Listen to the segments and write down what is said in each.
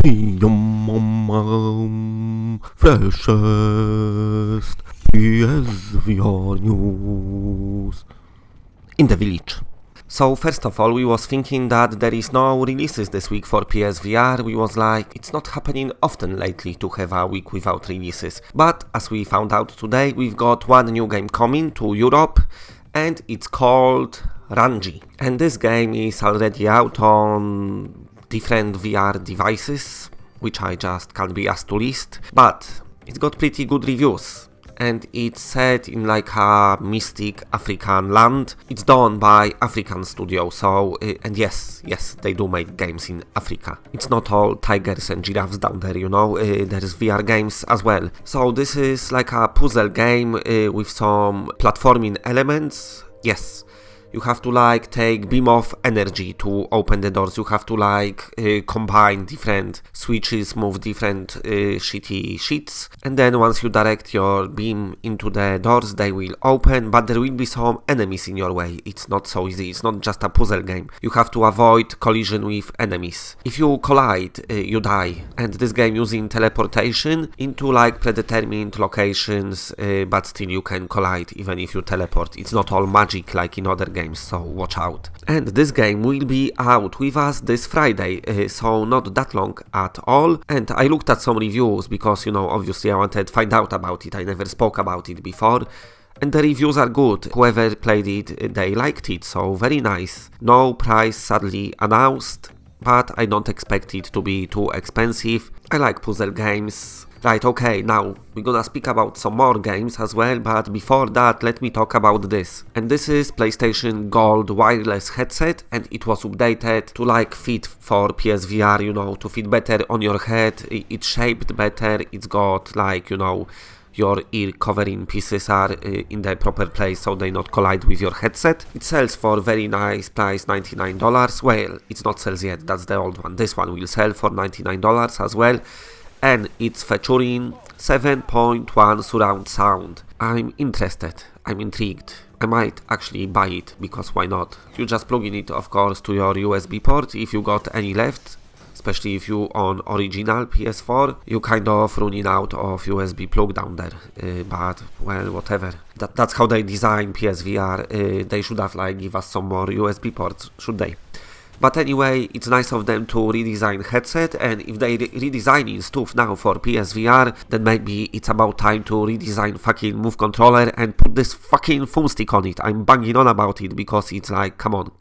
Freshest PSVR news in the village. So first of all, we was thinking that there is no releases this week for PSVR. We was like, it's not happening often lately to have a week without releases. But as we found out today, we've got one new game coming to Europe, and it's called RANGI. And this game is already out on different VR devices, which I just can't be asked to list. But it's got pretty good reviews. And it's set in like a mystic African land. It's done by African studio, so and yes, they do make games in Africa. It's not all tigers and giraffes down there, you know. There's VR games as well. So this is like a puzzle game with some platforming elements. Yes. You have to like take beam of energy to open the doors. You have to like combine different switches, move different shitty sheets, and then once you direct your beam into the doors, they will open, but there will be some enemies in your way. It's not so easy. It's not just a puzzle game. You have to avoid collision with enemies. If you collide, you die. And this game using teleportation into like predetermined locations, but still you can collide even if you teleport. It's not all magic like in other games, so watch out. And this game will be out with us this Friday, so not that long at all. And I looked at some reviews because, you know, obviously I wanted to find out about it. I never spoke about it before. And the reviews are good. Whoever played it, they liked it, so very nice. No price sadly announced, but I don't expect it to be too expensive. I like puzzle games. Right, okay, now we're gonna speak about some more games as well, but before that, let me talk about this. And this is PlayStation Gold wireless headset, and it was updated to like fit for PSVR, you know, to fit better on your head. It's shaped better, it's got like, you know, your ear covering pieces are in the proper place so they not collide with your headset. It sells for very nice price, $99. Well, it's not sells yet, that's the old one. This one will sell for $99 as well. And it's featuring 7.1 surround sound. I'm interested, I'm intrigued. I might actually buy it, because why not? You just plug in it, of course, to your USB port if you got any left. Especially if you on original PS4, you kind of running out of USB plug down there. But, well, whatever. That's how they design PSVR. They should have like give us some more USB ports, should they? But anyway, it's nice of them to redesign headset, and if they redesigning stuff now for PSVR, then maybe it's about time to redesign fucking move controller and put this fucking foam stick on it. I'm banging on about it because it's like, come on.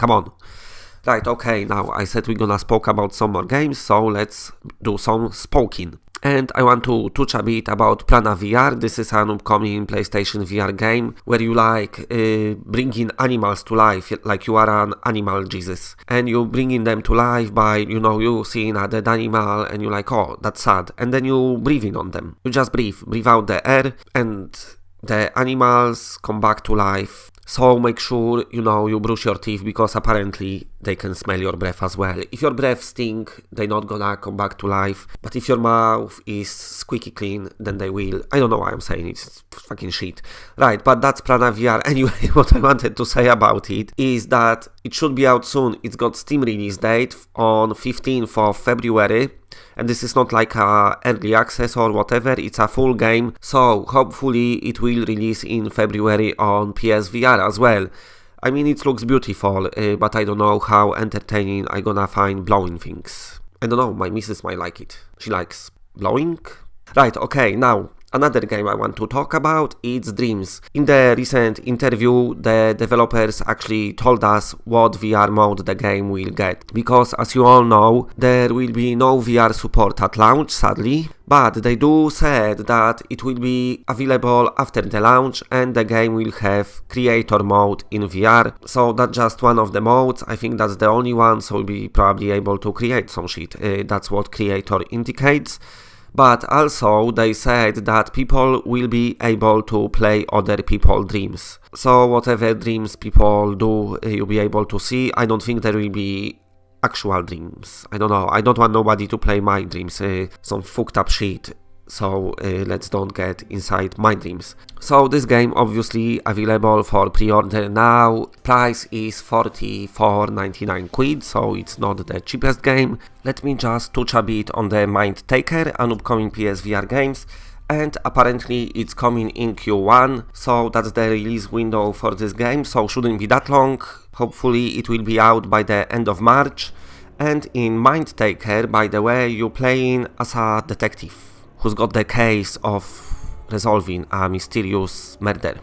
Right, okay, now I said we're gonna spoke about some more games, so let's do some spoking. And I want to touch a bit about PRANA VR. This is an upcoming PlayStation VR game where you like bringing animals to life, like you are an animal Jesus. And you bringing them to life by, you know, you seeing a dead animal and you like, oh, that's sad. And then you breathing on them. You just breathe out the air and the animals come back to life. So make sure, you know, you brush your teeth because apparently they can smell your breath as well. If your breath stink, they're not gonna come back to life. But if your mouth is squeaky clean, then they will. I don't know why I'm saying it's fucking shit. Right, but that's PRANA VR. Anyway, what I wanted to say about it is that it should be out soon. It's got Steam release date on 15th of February. And this is not like a early access or whatever, it's a full game, so hopefully it will release in February on PSVR as well. I mean, it looks beautiful, but I don't know how entertaining I'm gonna find blowing things. I don't know, my missus might like it. She likes blowing. Right, okay, now another game I want to talk about is Dreams. In the recent interview, the developers actually told us what VR mode the game will get. Because as you all know, there will be no VR support at launch, sadly. But they do said that it will be available after the launch and the game will have creator mode in VR. So that's just one of the modes. I think that's the only one, so we'll be probably able to create some shit. That's what creator indicates. But also they said that people will be able to play other people's dreams. So whatever dreams people do, you'll be able to see. I don't think there will be actual dreams. I don't know. I don't want nobody to play my dreams. Some fucked up shit. so let's don't get inside my dreams. So this game obviously available for pre-order now. Price is 44.99 quid, so it's not the cheapest game. Let me just touch a bit on the MINDTAKER, an upcoming PSVR games. And apparently it's coming in Q1, so that's the release window for this game, so shouldn't be that long. Hopefully it will be out by the end of March. And in MINDTAKER, by the way, you're playing as a detective who's got the case of resolving a mysterious murder.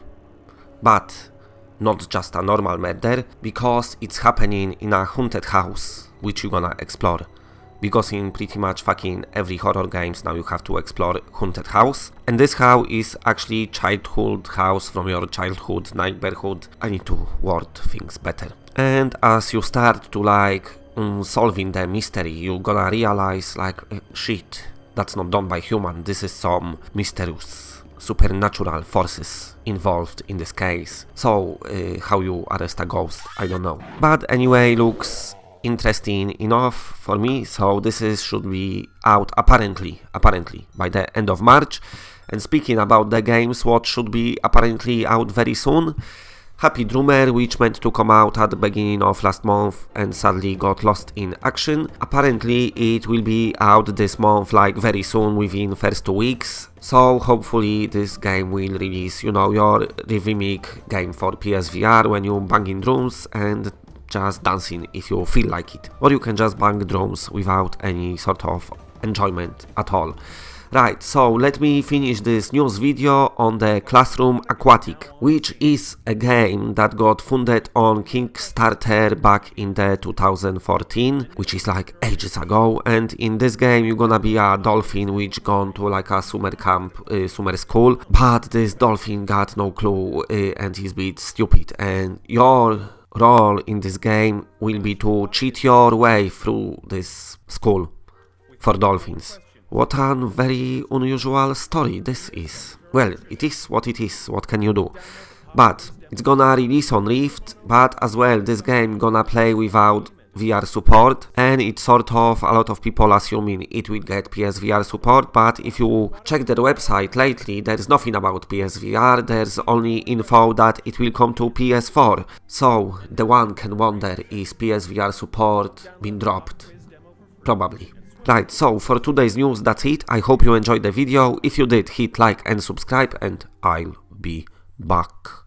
But not just a normal murder, because it's happening in a haunted house, which you're gonna explore. Because in pretty much fucking every horror games now you have to explore haunted house. And this house is actually childhood house from your childhood neighborhood. I need to word things better. And as you start to like solving the mystery, you're gonna realize like shit, that's not done by human, this is some mysterious supernatural forces involved in this case. So how you arrest a ghost, I don't know. But anyway, looks interesting enough for me, so this should be out apparently by the end of March. And speaking about the games what should be apparently out very soon, Happy Drummer, which meant to come out at the beginning of last month and sadly got lost in action. Apparently it will be out this month, like very soon, within first 2 weeks. So hopefully this game will release, you know, your rhythmic game for PSVR when you banging drums and just dancing if you feel like it. Or you can just bang drums without any sort of enjoyment at all. Right, so let me finish this news video on the Classroom Aquatic, which is a game that got funded on Kickstarter back in the 2014, which is like ages ago. And in this game you're gonna be a dolphin which gone to like a summer camp, summer school, but this dolphin got no clue and he's a bit stupid, and your role in this game will be to cheat your way through this school for dolphins. What a very unusual story this is. Well, it is, what can you do? But it's gonna release on Rift, but as well this game gonna play without VR support, and it's sort of a lot of people assuming it will get PSVR support, but if you check their website lately, there's nothing about PSVR, there's only info that it will come to PS4. So the one can wonder, is PSVR support been dropped? Probably. Right, so for today's news that's it. I hope you enjoyed the video. If you did, hit like and subscribe and I'll be back.